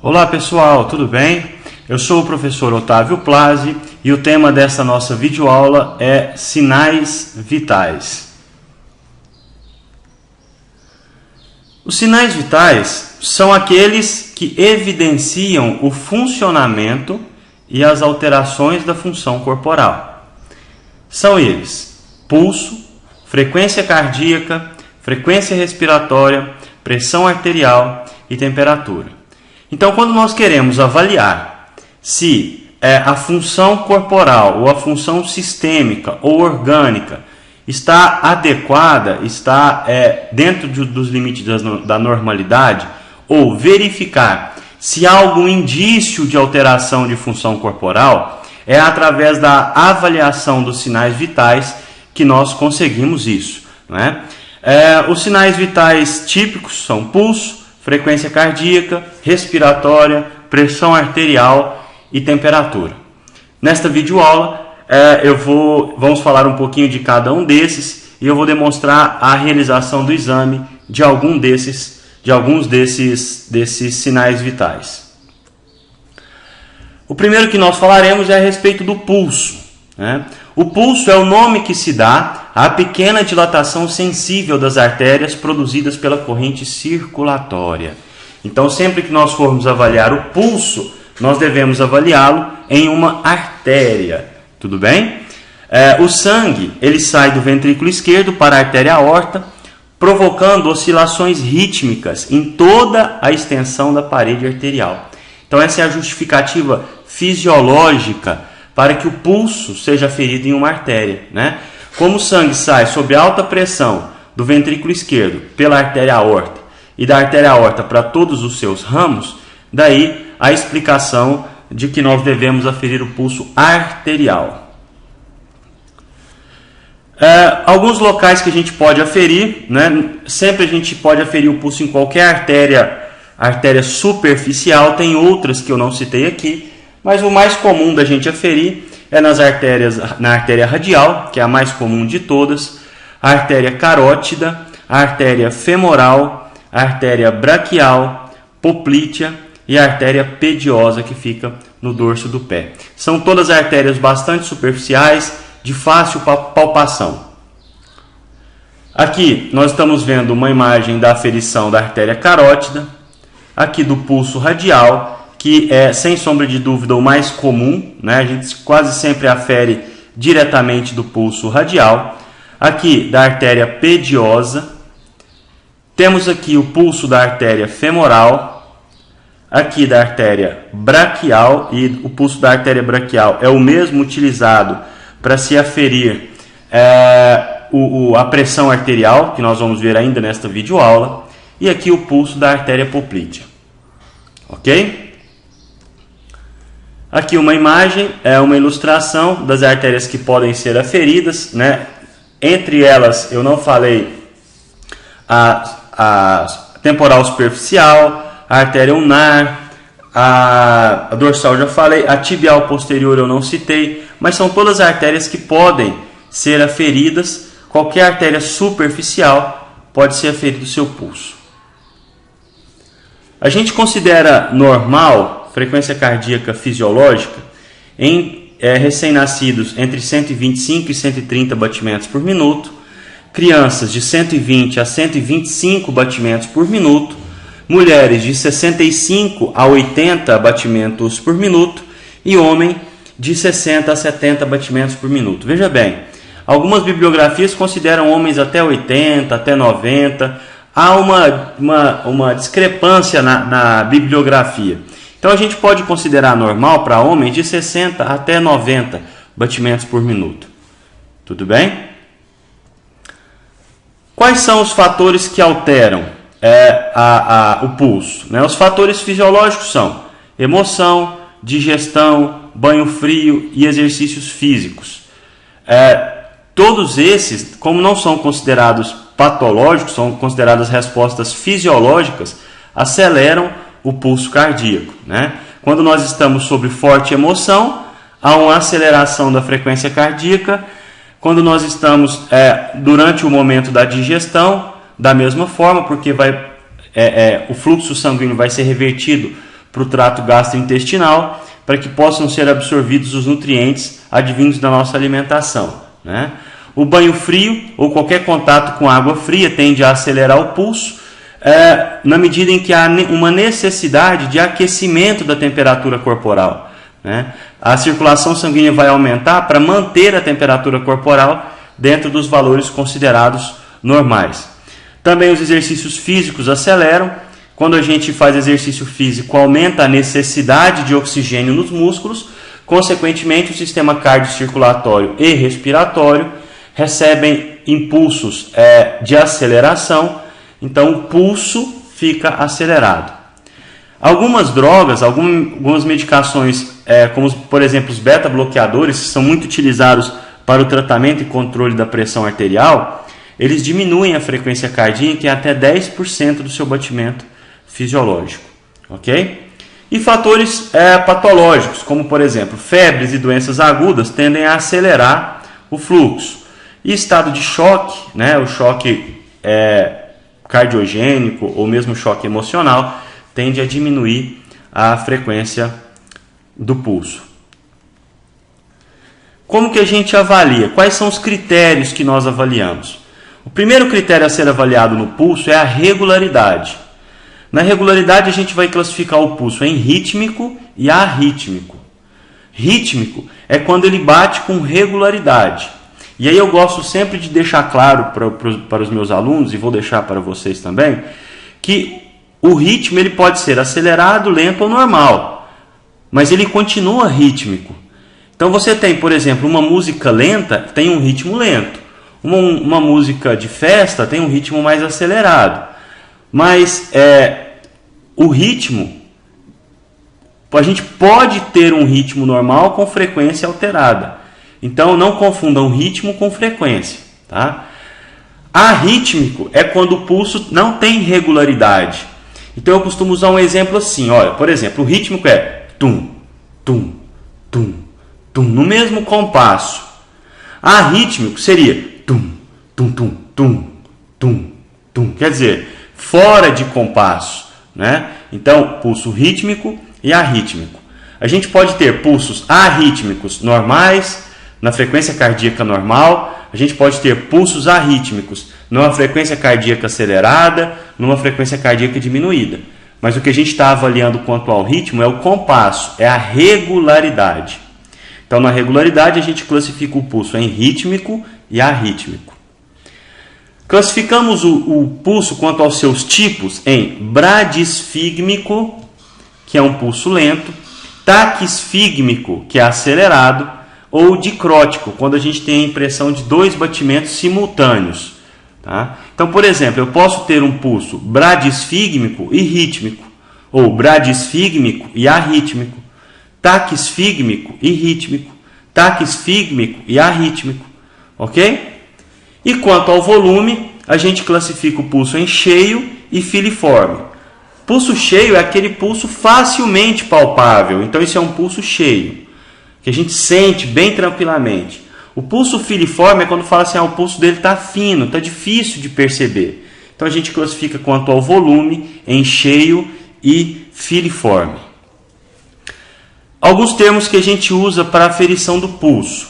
Olá pessoal, tudo bem? Eu sou o professor Otávio Plazzi e o tema dessa nossa videoaula é sinais vitais. Os sinais vitais são aqueles que evidenciam o funcionamento e as alterações da função corporal. São eles: pulso, frequência cardíaca, frequência respiratória, pressão arterial e temperatura. Então, quando nós queremos avaliar se a função corporal ou a função sistêmica ou orgânica está adequada, está dentro dos limites da normalidade, ou verificar se há algum indício de alteração de função corporal, é através da avaliação dos sinais vitais que nós conseguimos isso, não é? Os sinais vitais típicos são pulso, frequência cardíaca, respiratória, pressão arterial e temperatura. Nesta videoaula, vamos falar um pouquinho de cada um desses e eu vou demonstrar a realização do exame de alguns desses sinais vitais. O primeiro que nós falaremos é a respeito do pulso, né? O pulso é o nome que se dá à pequena dilatação sensível das artérias produzidas pela corrente circulatória. Então, sempre que nós formos avaliar o pulso, nós devemos avaliá-lo em uma artéria. Tudo bem? O sangue ele sai do ventrículo esquerdo para a artéria aorta, provocando oscilações rítmicas em toda a extensão da parede arterial. Então, essa é a justificativa fisiológica para que o pulso seja ferido em uma artéria, né? Como o sangue sai sob alta pressão do ventrículo esquerdo pela artéria aorta e da artéria aorta para todos os seus ramos, daí a explicação de que nós devemos aferir o pulso arterial. Alguns locais que a gente pode aferir, né? Sempre a gente pode aferir o pulso em qualquer artéria superficial, tem outras que eu não citei aqui, mas o mais comum da gente aferir é na artéria radial, que é a mais comum de todas, a artéria carótida, a artéria femoral, a artéria braquial, poplítea e a artéria pediosa, que fica no dorso do pé. São todas artérias bastante superficiais, de fácil palpação. Aqui nós estamos vendo uma imagem da aferição da artéria carótida, aqui do pulso radial, que é, sem sombra de dúvida, o mais comum, né? A gente quase sempre afere diretamente do pulso radial. Aqui da artéria pediosa. Temos aqui o pulso da artéria femoral. Aqui da artéria braquial. E o pulso da artéria braquial é o mesmo utilizado para se aferir a pressão arterial, que nós vamos ver ainda nesta videoaula. E aqui o pulso da artéria poplítea. Ok? Aqui uma imagem, é uma ilustração das artérias que podem ser aferidas, né? Entre elas, eu não falei a temporal superficial, a artéria ulnar, a dorsal já falei, a tibial posterior eu não citei, mas são todas artérias que podem ser aferidas. Qualquer artéria superficial pode ser aferida do seu pulso. A gente considera normal frequência cardíaca fisiológica em recém-nascidos entre 125 e 130 batimentos por minuto, crianças de 120 a 125 batimentos por minuto, mulheres de 65 a 80 batimentos por minuto e homem de 60 a 70 batimentos por minuto. Veja bem, algumas bibliografias consideram homens até 80, até 90, há uma discrepância na bibliografia. Então a gente pode considerar normal para homens de 60 até 90 batimentos por minuto. Tudo bem? Quais são os fatores que alteram o pulso, né? Os fatores fisiológicos são emoção, digestão, banho frio e exercícios físicos. Todos esses, como não são considerados patológicos, são consideradas respostas fisiológicas, aceleram o pulso cardíaco, né? Quando nós estamos sob forte emoção, há uma aceleração da frequência cardíaca. Quando nós estamos durante o momento da digestão, da mesma forma, porque o fluxo sanguíneo vai ser revertido para o trato gastrointestinal, para que possam ser absorvidos os nutrientes advindos da nossa alimentação, né? O banho frio ou qualquer contato com água fria tende a acelerar o pulso, na medida em que há uma necessidade de aquecimento da temperatura corporal, né? A circulação sanguínea vai aumentar para manter a temperatura corporal dentro dos valores considerados normais. Também os exercícios físicos aceleram. Quando a gente faz exercício físico, aumenta a necessidade de oxigênio nos músculos, consequentemente o sistema cardiocirculatório e respiratório recebem impulsos de aceleração, então o pulso fica acelerado. Algumas drogas, algumas medicações, como por exemplo os beta-bloqueadores, que são muito utilizados para o tratamento e controle da pressão arterial, eles diminuem a frequência cardíaca em até 10% do seu batimento fisiológico, ok? E fatores patológicos, como por exemplo febres e doenças agudas, tendem a acelerar o fluxo. E estado de choque, né, o choque cardiogênico ou mesmo choque emocional, tende a diminuir a frequência do pulso. Como que a gente avalia? Quais são os critérios que nós avaliamos? O primeiro critério a ser avaliado no pulso é a regularidade. Na regularidade a gente vai classificar o pulso em rítmico e arrítmico. Rítmico é quando ele bate com regularidade. E aí eu gosto sempre de deixar claro para os meus alunos, e vou deixar para vocês também, que o ritmo ele pode ser acelerado, lento ou normal, mas ele continua rítmico. Então você tem, por exemplo, uma música lenta tem um ritmo lento, uma música de festa tem um ritmo mais acelerado, mas o ritmo, a gente pode ter um ritmo normal com frequência alterada. Então não confundam ritmo com frequência, tá? Arrítmico é quando o pulso não tem regularidade. Então eu costumo usar um exemplo assim, olha, por exemplo, o rítmico é tum, tum, tum, tum, no mesmo compasso. Arrítmico seria tum, tum, tum, tum, tum, tum, quer dizer, fora de compasso, né? Então, pulso rítmico e arrítmico. A gente pode ter pulsos arrítmicos normais, na frequência cardíaca normal, a gente pode ter pulsos arrítmicos numa frequência cardíaca acelerada, numa frequência cardíaca diminuída. Mas o que a gente está avaliando quanto ao ritmo é o compasso, é a regularidade. Então, na regularidade, a gente classifica o pulso em rítmico e arrítmico. Classificamos o pulso quanto aos seus tipos em bradisfígmico, que é um pulso lento, taquisfígmico, que é acelerado, ou dicrótico, quando a gente tem a impressão de dois batimentos simultâneos. Tá? Então, por exemplo, eu posso ter um pulso bradisfígmico e rítmico, ou bradisfígmico e arrítmico, taquisfígmico e rítmico, taquisfígmico e arrítmico, ok? E quanto ao volume, a gente classifica o pulso em cheio e filiforme. Pulso cheio é aquele pulso facilmente palpável, então esse é um pulso cheio, que a gente sente bem tranquilamente. O pulso filiforme é quando fala assim, o pulso dele está fino, está difícil de perceber. Então a gente classifica quanto ao volume em cheio e filiforme. Alguns termos que a gente usa para a aferição do pulso.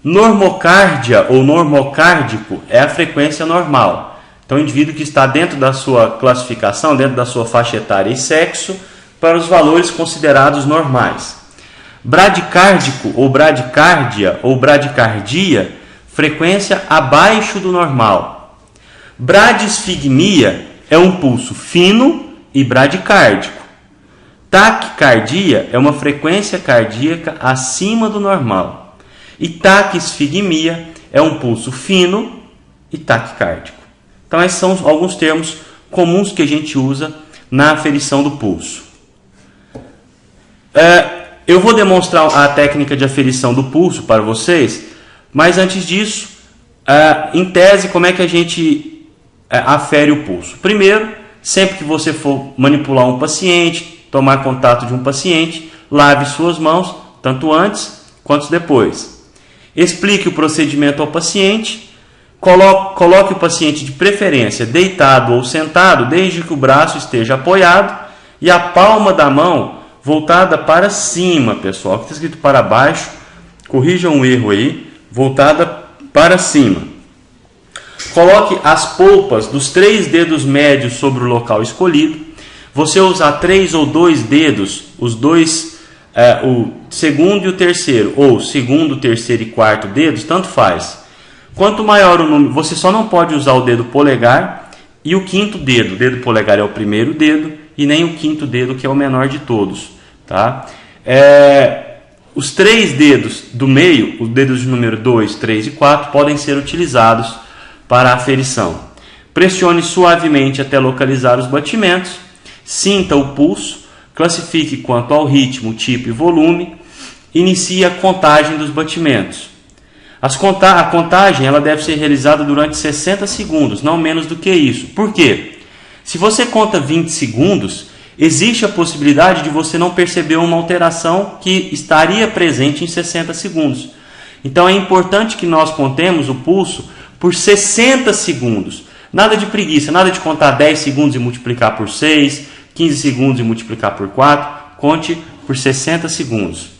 Normocárdia ou normocárdico é a frequência normal. Então o indivíduo que está dentro da sua classificação, dentro da sua faixa etária e sexo, para os valores considerados normais. Bradicárdico ou bradicárdia ou bradicardia, frequência abaixo do normal. Bradisfigmia é um pulso fino e bradicárdico. Taquicardia é uma frequência cardíaca acima do normal. E taquisfigmia é um pulso fino e taquicárdico. Então esses são alguns termos comuns que a gente usa na aferição do pulso. Eu vou demonstrar a técnica de aferição do pulso para vocês, mas antes disso, em tese, como é que a gente afere o pulso? Primeiro, sempre que você for manipular um paciente, tomar contato de um paciente, lave suas mãos, tanto antes quanto depois. Explique o procedimento ao paciente, coloque o paciente de preferência deitado ou sentado, desde que o braço esteja apoiado, e a palma da mão voltada para cima, pessoal. Aqui está escrito para baixo, corrijam o erro aí, voltada para cima. Coloque as polpas dos 3 dedos médios sobre o local escolhido. Você usar 3 ou 2 dedos, os dois, o segundo e o terceiro, ou segundo, terceiro e quarto dedos, tanto faz. Quanto maior o número, você só não pode usar o dedo polegar e o quinto dedo. O dedo polegar é o primeiro dedo e nem o quinto dedo, que é o menor de todos. Tá? Os 3 dedos do meio, os dedos de número 2, 3 e 4, podem ser utilizados para a aferição. Pressione suavemente até localizar os batimentos. Sinta o pulso. Classifique quanto ao ritmo, tipo e volume. Inicie a contagem dos batimentos. A contagem ela deve ser realizada durante 60 segundos, não menos do que isso. Por quê? Se você conta 20 segundos, existe a possibilidade de você não perceber uma alteração que estaria presente em 60 segundos. Então é importante que nós contemos o pulso por 60 segundos. Nada de preguiça, nada de contar 10 segundos e multiplicar por 6, 15 segundos e multiplicar por 4. Conte por 60 segundos.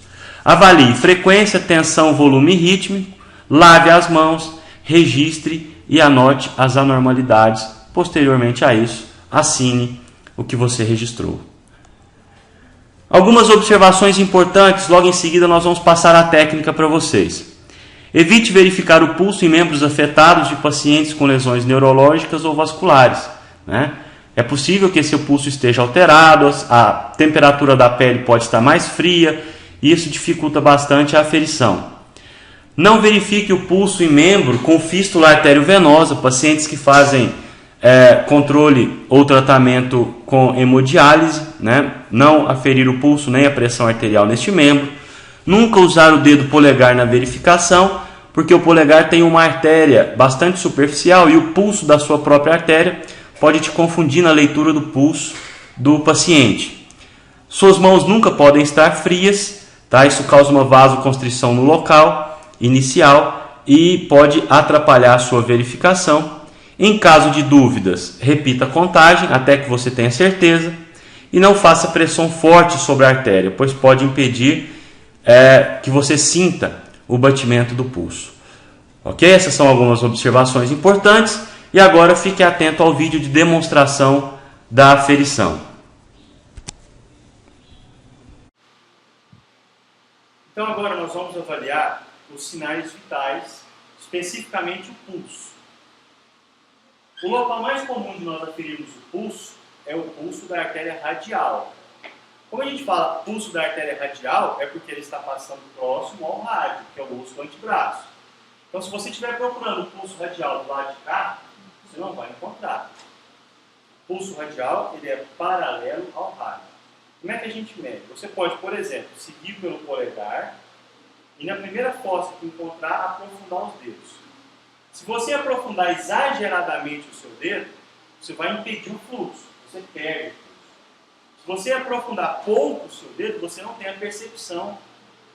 Avalie frequência, tensão, volume e ritmo. Lave as mãos, registre e anote as anormalidades. Posteriormente a isso, assine o que você registrou. Algumas observações importantes, logo em seguida nós vamos passar a técnica para vocês. Evite verificar o pulso em membros afetados de pacientes com lesões neurológicas ou vasculares. Né? É possível que seu pulso esteja alterado, a temperatura da pele pode estar mais fria e isso dificulta bastante a aferição. Não verifique o pulso em membro com fístula arteriovenosa, pacientes que fazem controle ou tratamento com hemodiálise, né? Não aferir o pulso nem a pressão arterial neste membro. Nunca usar o dedo polegar na verificação, porque o polegar tem uma artéria bastante superficial e o pulso da sua própria artéria pode te confundir na leitura do pulso do paciente. Suas mãos nunca podem estar frias, tá? Isso causa uma vasoconstrição no local inicial e pode atrapalhar a sua verificação. Em caso de dúvidas, repita a contagem até que você tenha certeza e não faça pressão forte sobre a artéria, pois pode impedir que você sinta o batimento do pulso. Ok? Essas são algumas observações importantes e agora fique atento ao vídeo de demonstração da aferição. Então agora nós vamos avaliar os sinais vitais, especificamente o pulso. O local mais comum de nós aferirmos o pulso é o pulso da artéria radial. Como a gente fala pulso da artéria radial, é porque ele está passando próximo ao rádio, que é o osso do antebraço. Então, se você estiver procurando o pulso radial do lado de cá, você não vai encontrar. O pulso radial ele é paralelo ao rádio. Como é que a gente mede? Você pode, por exemplo, seguir pelo polegar e na primeira fossa que encontrar, aprofundar os dedos. Se você aprofundar exageradamente o seu dedo, você vai impedir o fluxo, você perde o fluxo. Se você aprofundar pouco o seu dedo, você não tem a percepção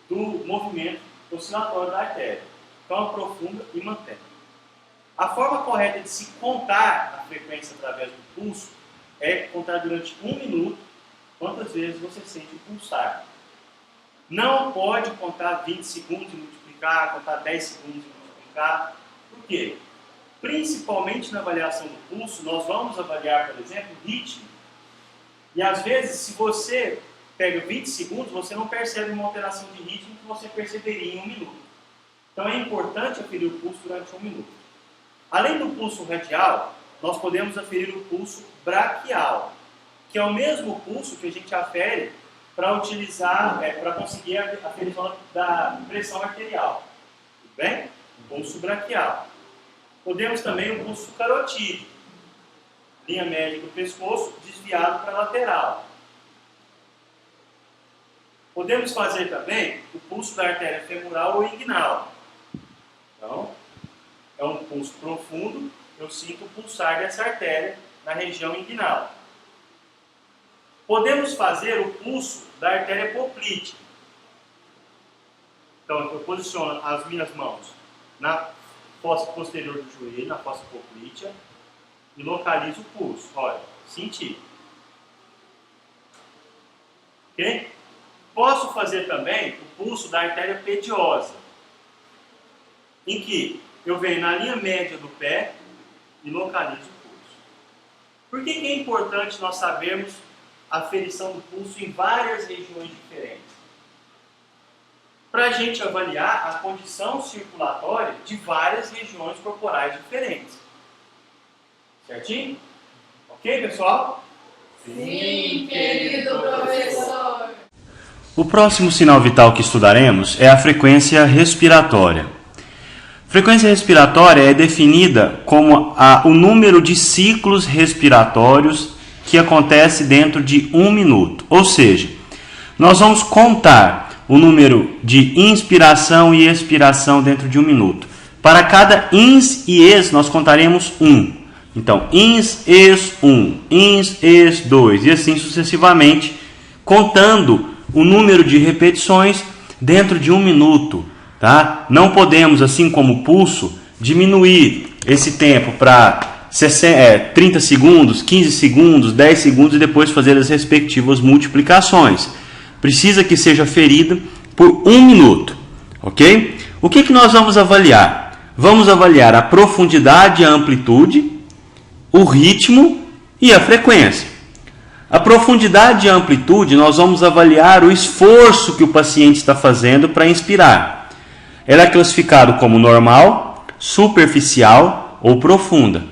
do movimento oscilatório da artéria. Então aprofunda e mantém. A forma correta de se contar a frequência através do pulso é contar durante 1 minuto quantas vezes você sente pulsar. Não pode contar 20 segundos e multiplicar, contar 10 segundos e multiplicar. Por quê? Principalmente na avaliação do pulso, nós vamos avaliar, por exemplo, o ritmo. E às vezes, se você pega 20 segundos, você não percebe uma alteração de ritmo que você perceberia em 1 minuto. Então é importante aferir o pulso durante 1 minuto. Além do pulso radial, nós podemos aferir o pulso braquial, que é o mesmo pulso que a gente afere para utilizar, para conseguir a aferição da pressão arterial. Tudo bem? O pulso braquial. Podemos também o pulso carotídeo, linha média do pescoço, desviado para a lateral. Podemos fazer também o pulso da artéria femoral ou inguinal. Então, é um pulso profundo, eu sinto o pulsar dessa artéria na região inguinal. Podemos fazer o pulso da artéria poplítea. Então, eu posiciono as minhas mãos na fossa posterior do joelho, na fossa poplítea, e localizo o pulso. Olha, senti. ok? Posso fazer também o pulso da artéria pediosa, em que eu venho na linha média do pé e localizo o pulso. Por que é importante nós sabermos a aferição do pulso em várias regiões diferentes? Para a gente avaliar a condição circulatória de várias regiões corporais diferentes. Certinho? Ok, pessoal? Sim, querido professor. O próximo sinal vital que estudaremos é a frequência respiratória. Frequência respiratória é definida como o número de ciclos respiratórios que acontece dentro de 1 minuto. Ou seja, nós vamos contar o número de inspiração e expiração dentro de 1 minuto. Para cada ins e ex, nós contaremos 1. Então, ins, ex 1, ins, ex 2 e assim sucessivamente, contando o número de repetições dentro de 1 minuto. Tá? Não podemos, assim como o pulso, diminuir esse tempo para 30 segundos, 15 segundos, 10 segundos e depois fazer as respectivas multiplicações. Precisa que seja ferida por 1 minuto. Ok? O que nós vamos avaliar? Vamos avaliar a profundidade e a amplitude, o ritmo e a frequência. A profundidade e a amplitude, nós vamos avaliar o esforço que o paciente está fazendo para inspirar. Ela é classificada como normal, superficial ou profunda.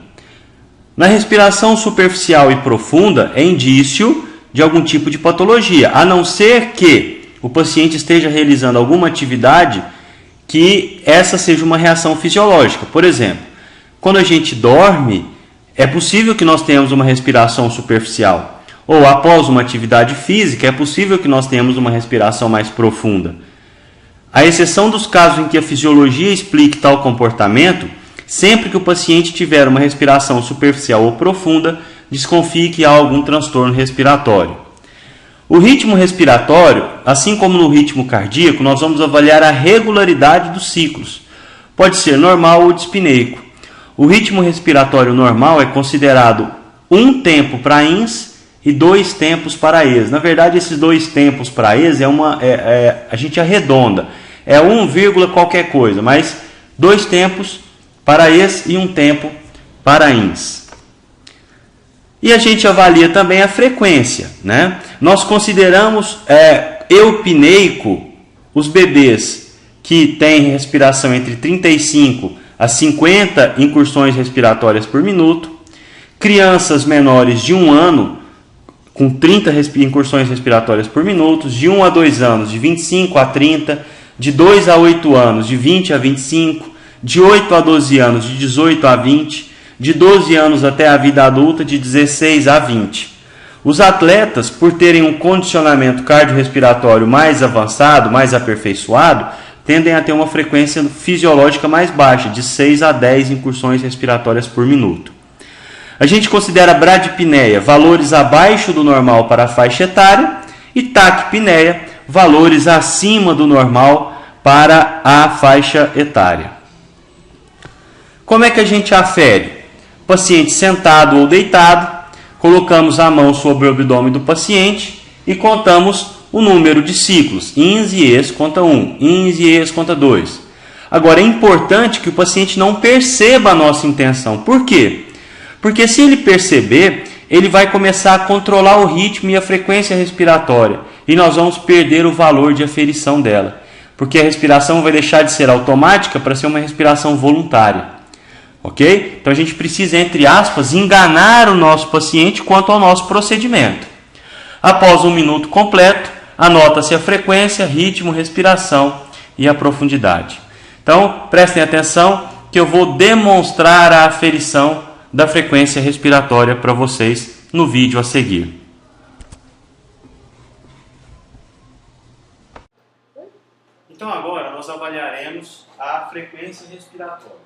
Na respiração superficial e profunda é indício de algum tipo de patologia, a não ser que o paciente esteja realizando alguma atividade que essa seja uma reação fisiológica. Por exemplo, quando a gente dorme, é possível que nós tenhamos uma respiração superficial. Ou após uma atividade física, é possível que nós tenhamos uma respiração mais profunda. À exceção dos casos em que a fisiologia explique tal comportamento, sempre que o paciente tiver uma respiração superficial ou profunda, desconfie que há algum transtorno respiratório. O ritmo respiratório, assim como no ritmo cardíaco, nós vamos avaliar a regularidade dos ciclos. Pode ser normal ou dispneico. O ritmo respiratório normal é considerado 1 tempo para ins e 2 tempos para ex. Na verdade, esses 2 tempos para ex a gente arredonda. É 1, qualquer coisa, mas 2 tempos para ex e 1 tempo para ins. E a gente avalia também a frequência, né? Nós consideramos eupneico os bebês que têm respiração entre 35 a 50 incursões respiratórias por minuto, crianças menores de 1 ano com 30 incursões respiratórias por minuto, de 1 a 2 anos de 25 a 30, de 2 a 8 anos de 20 a 25, de 8 a 12 anos de 18 a 20, de 12 anos até a vida adulta de 16 a 20. Os atletas, por terem um condicionamento cardiorrespiratório mais avançado, mais aperfeiçoado, tendem a ter uma frequência fisiológica mais baixa, de 6 a 10 incursões respiratórias por minuto. A gente considera bradipneia, valores abaixo do normal para a faixa etária, e taquipneia, valores acima do normal para a faixa etária. Como é que a gente afere? Paciente sentado ou deitado, colocamos a mão sobre o abdômen do paciente e contamos o número de ciclos. Ins e ex conta 1, ins e ex conta 2. Agora é importante que o paciente não perceba a nossa intenção. Por quê? Porque se ele perceber, ele vai começar a controlar o ritmo e a frequência respiratória e nós vamos perder o valor de aferição dela. Porque a respiração vai deixar de ser automática para ser uma respiração voluntária. Ok? Então a gente precisa, entre aspas, enganar o nosso paciente quanto ao nosso procedimento. Após 1 minuto completo, anota-se a frequência, ritmo, respiração e a profundidade. Então, prestem atenção que eu vou demonstrar a aferição da frequência respiratória para vocês no vídeo a seguir. Então agora nós avaliaremos a frequência respiratória.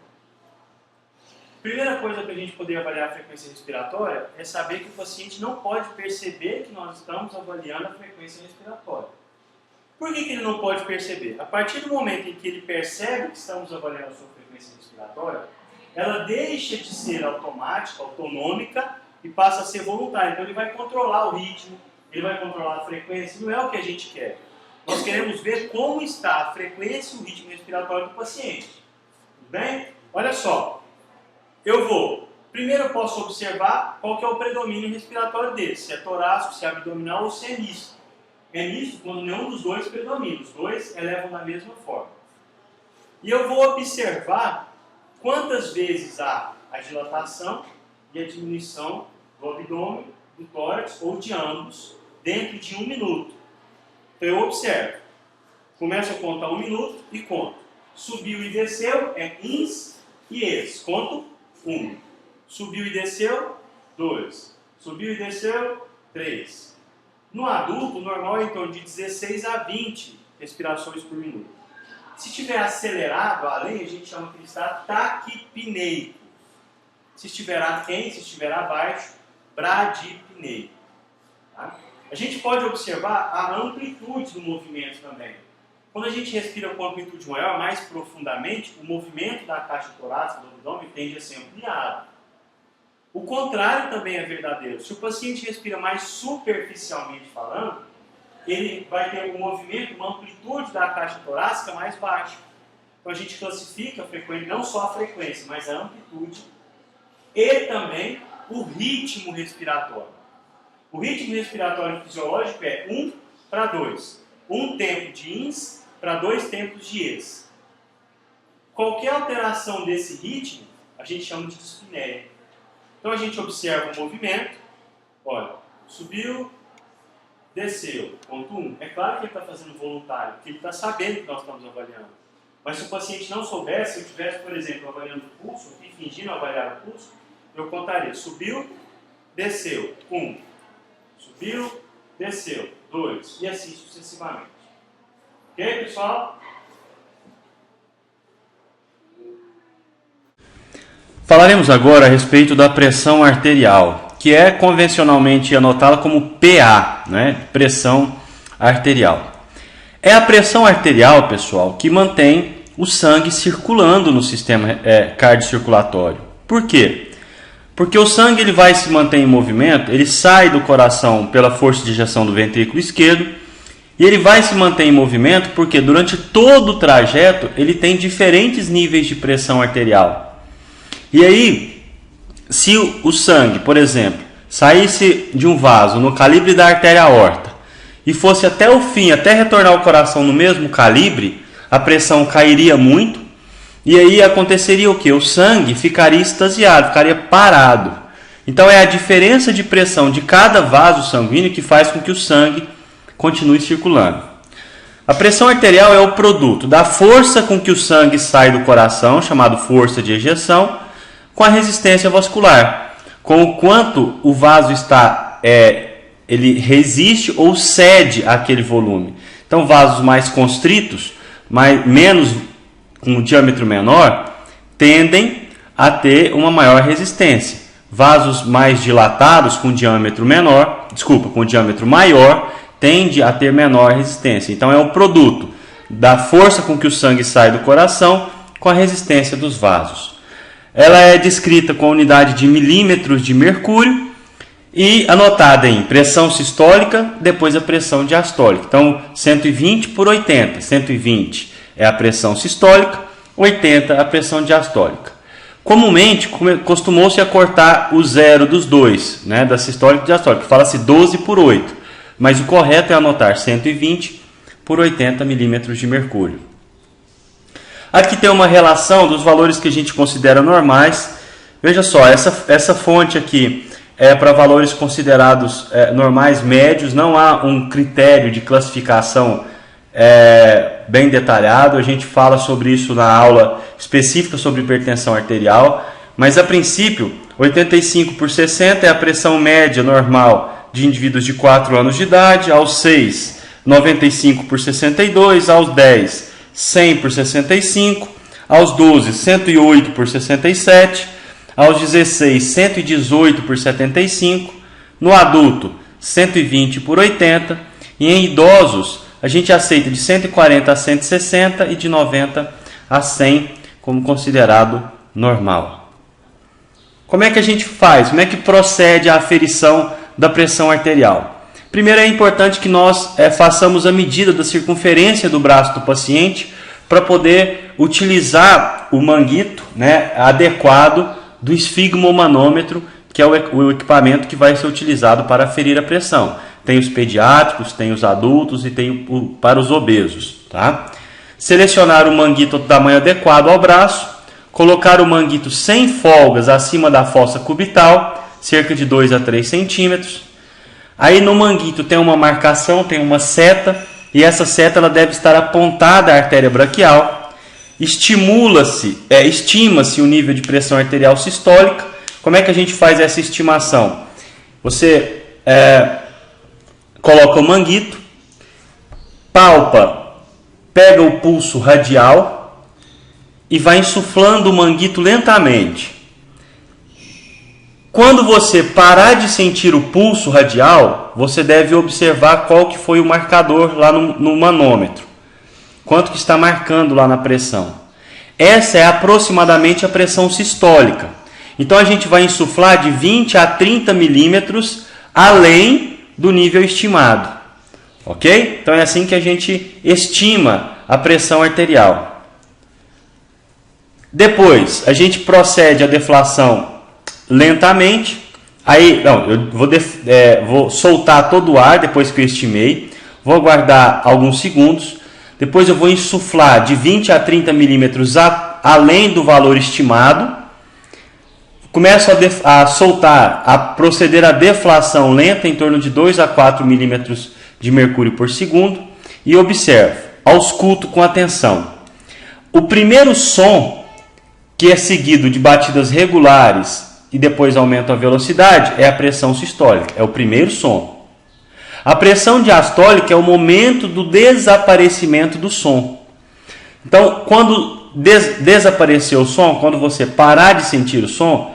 Primeira coisa para a gente poder avaliar a frequência respiratória é saber que o paciente não pode perceber que nós estamos avaliando a frequência respiratória. Por que ele não pode perceber? A partir do momento em que ele percebe que estamos avaliando a sua frequência respiratória, ela deixa de ser automática, autonômica e passa a ser voluntária. Então ele vai controlar o ritmo, ele vai controlar a frequência, não é o que a gente quer. Nós queremos ver como está a frequência e o ritmo respiratório do paciente. Tudo bem? Olha só, primeiro eu posso observar qual que é o predomínio respiratório dele, se é torácico, se é abdominal ou se é misto. É misto quando nenhum dos dois predomina, os dois elevam da mesma forma. E eu vou observar quantas vezes há a dilatação e a diminuição do abdômen, do tórax ou de ambos dentro de 1 minuto. Então eu observo, começo a contar 1 minuto e conto. Subiu e desceu é ins e ex. Conto 1. Subiu e desceu, 2. Subiu e desceu, 3. No adulto, o normal é em torno de 16 a 20 respirações por minuto. Se estiver acelerado, além, a gente chama aquele estado taquipneico. Se estiver aquém, se estiver abaixo, bradipneico. Tá? A gente pode observar a amplitude do movimento também. Quando a gente respira com amplitude maior, mais profundamente, o movimento da caixa torácica do abdômen tende a ser ampliado. O contrário também é verdadeiro. Se o paciente respira mais superficialmente falando, ele vai ter um movimento, uma amplitude da caixa torácica mais baixa. Então a gente classifica a frequência, não só a frequência, mas a amplitude e também o ritmo respiratório. O ritmo respiratório fisiológico é 1 para 2. 1 tempo de ins para 2 tempos de ex. Qualquer alteração desse ritmo, a gente chama de dispneia. Então a gente observa o movimento, olha, subiu, desceu, ponto 1. É claro que ele está fazendo voluntário, porque ele está sabendo que nós estamos avaliando. Mas se o paciente não soubesse, se eu estivesse, por exemplo, avaliando o pulso, e fingindo avaliar o pulso, eu contaria, subiu, desceu, 1. Subiu, desceu, 2. E assim sucessivamente. Ok, pessoal? Falaremos agora a respeito da pressão arterial, que é convencionalmente anotada como PA, né? Pressão arterial. É a pressão arterial, pessoal, que mantém o sangue circulando no sistema cardiocirculatório. Por quê? Porque o sangue ele vai se manter em movimento, ele sai do coração pela força de ejeção do ventrículo esquerdo e ele vai se manter em movimento porque durante todo o trajeto ele tem diferentes níveis de pressão arterial. E aí, se o sangue, por exemplo, saísse de um vaso no calibre da artéria aorta e fosse até o fim, até retornar ao coração no mesmo calibre, a pressão cairia muito e aí aconteceria o quê? O sangue ficaria extasiado, ficaria parado. Então é a diferença de pressão de cada vaso sanguíneo que faz com que o sangue continue circulando. A pressão arterial é o produto da força com que o sangue sai do coração, chamado força de ejeção, com a resistência vascular, com o quanto o vaso está, ele resiste ou cede àquele volume. Então, vasos mais constritos, com um diâmetro menor, tendem a ter uma maior resistência. Vasos mais dilatados, com diâmetro maior, tendem a ter menor resistência. Então, é o produto da força com que o sangue sai do coração com a resistência dos vasos. Ela é descrita com a unidade de milímetros de mercúrio e anotada em pressão sistólica, depois a pressão diastólica. Então, 120 por 80. 120 é a pressão sistólica, 80 a pressão diastólica. Comumente, costumou-se acortar o zero dos dois, né, da sistólica e diastólica. Fala-se 12 por 8, mas o correto é anotar 120 por 80 milímetros de mercúrio. Aqui tem uma relação dos valores que a gente considera normais. Veja só, essa fonte aqui é para valores considerados normais médios. Não há um critério de classificação bem detalhado. A gente fala sobre isso na aula específica sobre hipertensão arterial. Mas a princípio, 85 por 60 é a pressão média normal de indivíduos de 4 anos de idade. Aos 6, 95 por 62. Aos 10, 100 por 65, aos 12, 108 por 67, aos 16, 118 por 75, no adulto, 120 por 80, e em idosos, a gente aceita de 140 a 160 e de 90 a 100 como considerado normal. Como é que a gente faz? Como é que procede a aferição da pressão arterial? Primeiro, é importante que nós façamos a medida da circunferência do braço do paciente para poder utilizar o manguito, né, adequado do esfigmomanômetro, que é o equipamento que vai ser utilizado para aferir a pressão. Tem os pediátricos, tem os adultos e tem para os obesos. Tá? Selecionar o manguito do tamanho adequado ao braço, colocar o manguito sem folgas acima da fossa cubital, cerca de 2 a 3 centímetros. Aí no manguito tem uma marcação, tem uma seta, e essa seta ela deve estar apontada à artéria braquial. Estima-se o nível de pressão arterial sistólica. Como é que a gente faz essa estimação? Você coloca o manguito, palpa, pega o pulso radial e vai insuflando o manguito lentamente. Quando você parar de sentir o pulso radial, você deve observar qual que foi o marcador lá no manômetro. Quanto que está marcando lá na pressão. Essa é aproximadamente a pressão sistólica. Então a gente vai insuflar de 20 a 30 milímetros além do nível estimado. Ok? Então é assim que a gente estima a pressão arterial. Depois a gente procede à deflação lentamente. Aí, eu vou soltar todo o ar depois que eu estimei. Vou aguardar alguns segundos. Depois eu vou insuflar de 20 a 30 milímetros além do valor estimado. Começo a soltar, a proceder à deflação lenta em torno de 2 a 4 milímetros de mercúrio por segundo. E observo, ausculto com atenção. O primeiro som, que é seguido de batidas regulares e depois aumenta a velocidade, é a pressão sistólica, é o primeiro som. A pressão diastólica é o momento do desaparecimento do som. Então, quando desaparecer o som, quando você parar de sentir o som,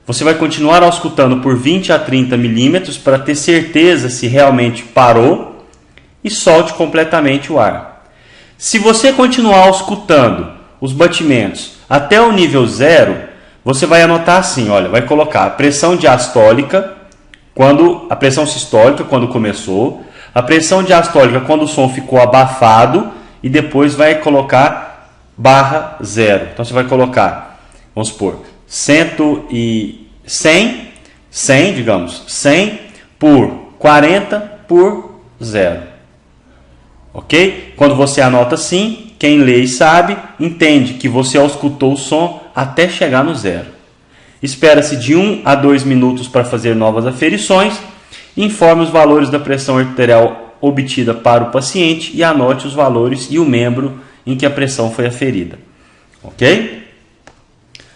você vai continuar auscultando por 20 a 30 milímetros para ter certeza se realmente parou e solte completamente o ar. Se você continuar auscultando os batimentos até o nível 0, você vai anotar assim, olha, vai colocar a pressão diastólica, a pressão sistólica quando começou, a pressão diastólica quando o som ficou abafado e depois vai colocar /0. Então você vai colocar, vamos supor, 100, digamos, 100 por 40 por 0. Ok? Quando você anota assim, quem lê e sabe, entende que você auscultou o som até chegar no 0. Espera-se de 1 a 2 minutos para fazer novas aferições. Informe os valores da pressão arterial obtida para o paciente e anote os valores e o membro em que a pressão foi aferida. Ok?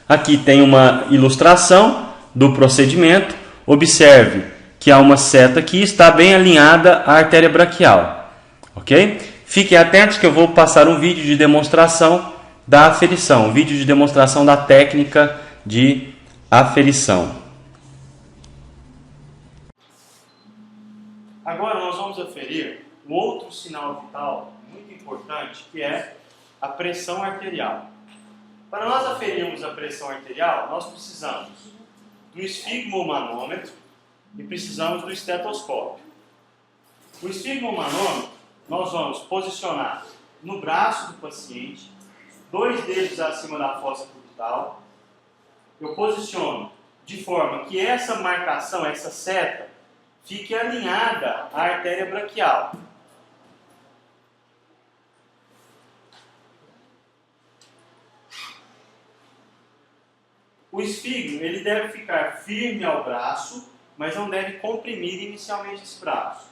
Aqui tem uma ilustração do procedimento. Observe que há uma seta aqui, está bem alinhada à artéria braquial. Ok? Fiquem atentos que eu vou passar um vídeo de demonstração da aferição, um vídeo de demonstração da técnica de aferição. Agora nós vamos aferir um outro sinal vital muito importante, que é a pressão arterial. Para nós aferirmos a pressão arterial, nós precisamos do esfigmomanômetro e precisamos do estetoscópio. O esfigmomanômetro nós vamos posicionar no braço do paciente, 2 dedos acima da fossa cubital. Eu posiciono de forma que essa marcação, essa seta, fique alinhada à artéria braquial. O esfigmo ele deve ficar firme ao braço, mas não deve comprimir inicialmente esse braço.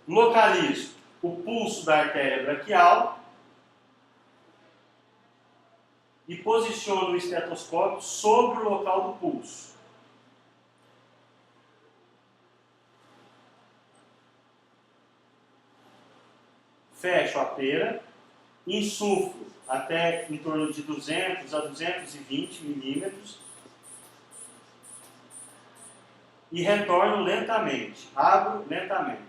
Localizo o pulso da artéria braquial e posiciono o estetoscópio sobre o local do pulso. Fecho a pera, insuflo até em torno de 200 a 220 milímetros e retorno lentamente, abro lentamente.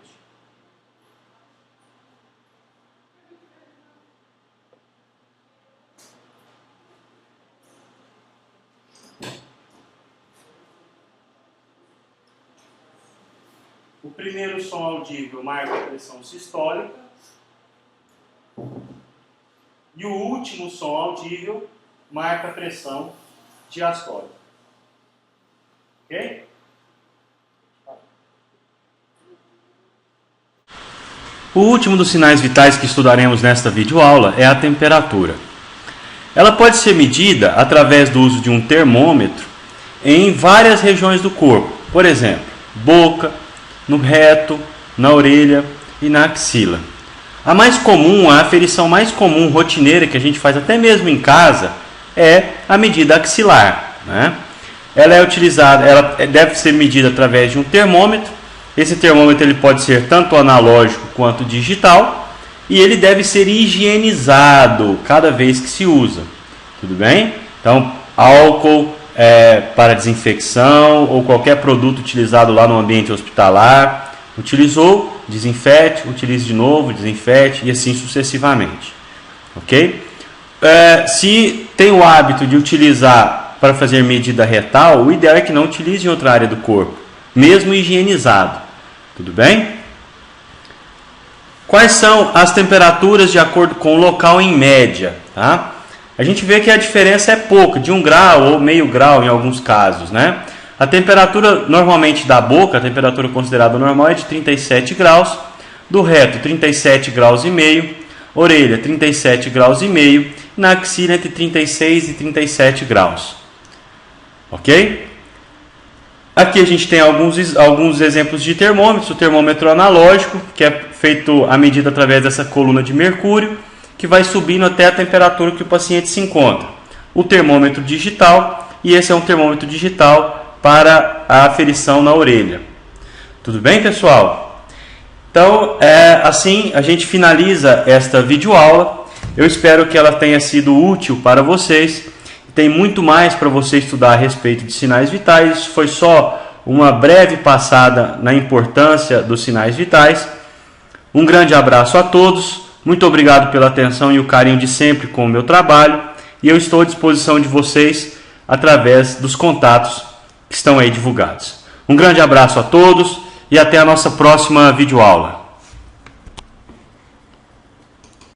O primeiro som audível marca a pressão sistólica. E o último som audível marca a pressão diastólica. Ok? O último dos sinais vitais que estudaremos nesta videoaula é a temperatura. Ela pode ser medida através do uso de um termômetro em várias regiões do corpo. Por exemplo, boca, no reto, na orelha e na axila. A mais comum, a aferição mais comum, rotineira, que a gente faz até mesmo em casa, é a medida axilar, né? Ela é utilizada, ela deve ser medida através de um termômetro. Esse termômetro ele pode ser tanto analógico quanto digital e ele deve ser higienizado cada vez que se usa. Tudo bem? Então, álcool para desinfecção ou qualquer produto utilizado lá no ambiente hospitalar. Utilizou, desinfete, utilize de novo, desinfete e assim sucessivamente. Ok? Se tem o hábito de utilizar para fazer medida retal, o ideal é que não utilize em outra área do corpo, mesmo higienizado. Tudo bem? Quais são as temperaturas de acordo com o local em média? Tá? A gente vê que a diferença é pouca, de 1 grau ou meio grau em alguns casos, né? A temperatura normalmente da boca, a temperatura considerada normal é de 37 graus, do reto 37 graus e meio, orelha 37 graus e meio, na axila entre 36 e 37 graus. Ok? Aqui a gente tem alguns exemplos de termômetros. O termômetro analógico, que é feito a medida através dessa coluna de mercúrio, que vai subindo até a temperatura que o paciente se encontra. O termômetro digital, e esse é um termômetro digital para a aferição na orelha. Tudo bem, pessoal? Então, assim a gente finaliza esta videoaula. Eu espero que ela tenha sido útil para vocês. Tem muito mais para você estudar a respeito de sinais vitais. Isso foi só uma breve passada na importância dos sinais vitais. Um grande abraço a todos. Muito obrigado pela atenção e o carinho de sempre com o meu trabalho. E eu estou à disposição de vocês através dos contatos que estão aí divulgados. Um grande abraço a todos e até a nossa próxima videoaula.